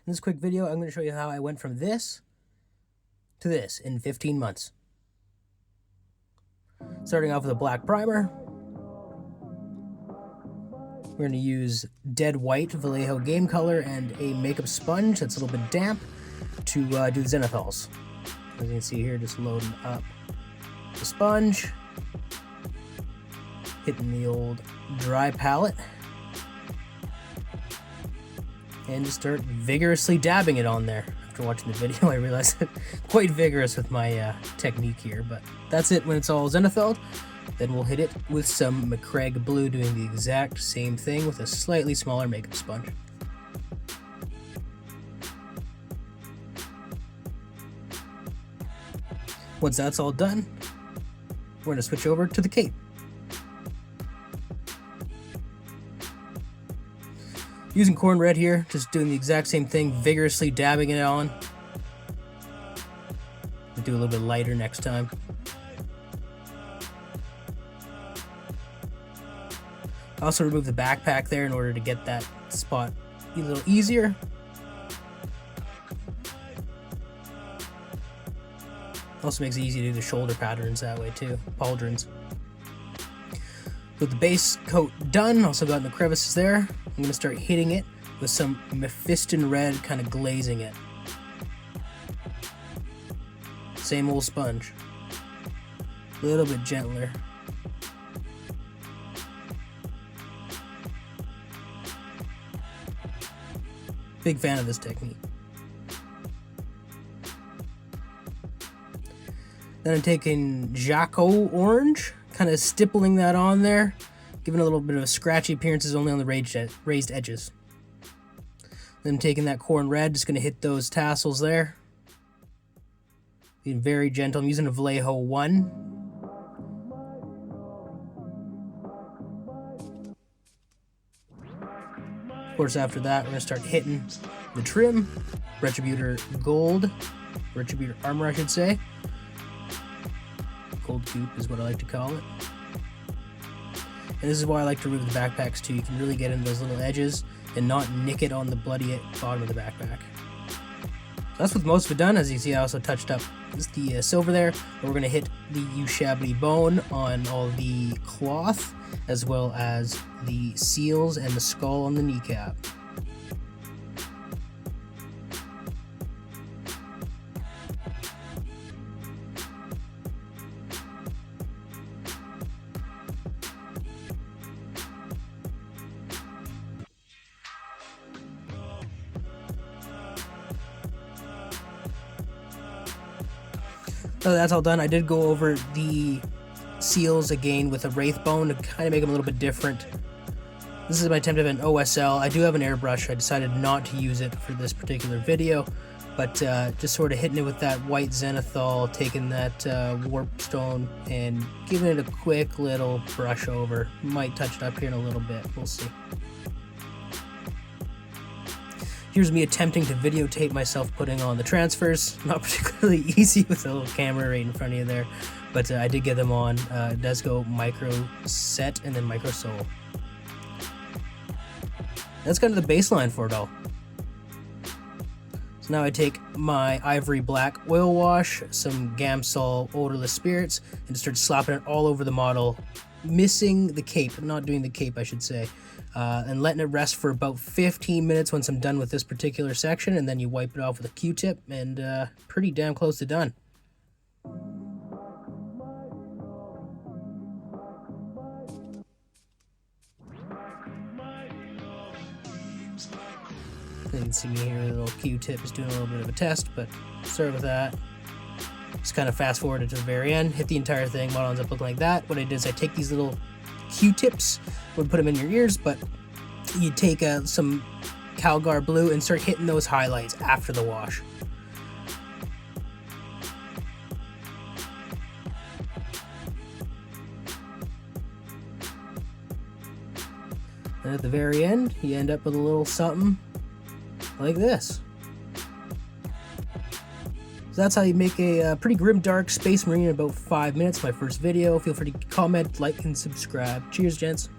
In this quick video, I'm going to show you how I went from this to this in 15 months. Starting off with a black primer. We're going to use dead white Vallejo game color and a makeup sponge that's a little bit damp to do the zenithals. As you can see here, just loading up the sponge, hitting the old dry palette, and just start vigorously dabbing it on there. After watching the video, I realized I'm quite vigorous with my technique here, but that's it when it's all zenithal. Then we'll hit it with some macragge blue, doing the exact same thing with a slightly smaller makeup sponge. Once that's all done, we're going to switch over to the cape. Using Khorne Red here, just doing the exact same thing, vigorously dabbing it on. I'll do a little bit lighter next time. Also remove the backpack there in order to get that spot a little easier. Also makes it easy to do the shoulder patterns that way too, pauldrons. With the base coat done, also got in the crevices there, I'm going to start hitting it with some Mephiston red, kind of glazing it. Same old sponge. A little bit gentler. Big fan of this technique. Then I'm taking jokaero orange, kind of stippling that on there, giving a little bit of a scratchy appearances only on the raised edges. Then I'm taking that Khorne Red, just going to hit those tassels there. Being very gentle. I'm using a Vallejo 1. Of course, after that, we're going to start hitting the trim. Retributior gold. Retributior armor, I should say. Gold goop is what I like to call it. And this is why I like to remove the backpacks too. You can really get into those little edges and not nick it on the bloody bottom of the backpack. So that's with most of it done. As you see, I also touched up the silver there. And we're going to hit the Ushabti Bone on all the cloth, as well as the seals and the skull on the kneecap. So that's all done. I did go over the seals again with a Wraith bone to kind of make them a little bit different. This is my attempt at an OSL. I do have an airbrush. I decided not to use it for this particular video, but just sort of hitting it with that white zenithal, taking that warp stone and giving it a quick little brush over. Might touch it up here in a little bit. We'll see. Here's me attempting to videotape myself putting on the transfers. Not particularly easy with a little camera right in front of you there, but I did get them on. It does go micro set and then micro sole. That's kind of the baseline for it all. So now I take my ivory black oil wash, some Gamsol odorless spirits, and start slapping it all over the model, missing the cape, not doing the cape I should say. And letting it rest for about 15 minutes once I'm done with this particular section, and then you wipe it off with a Q-tip, and pretty damn close to done. You can see me here, a little Q-tip is doing a little bit of a test, but start with that. Just kind of fast forward it to the very end, hit the entire thing, model ends up looking like that. What I did is I take these little Q-tips, would put them in your ears, but you take some Calgary Blue and start hitting those highlights after the wash. And at the very end, you end up with a little something like this. So that's how you make a pretty grimdark Space Marine in about 5 minutes. My first video. Feel free to comment, like, and subscribe. Cheers, gents.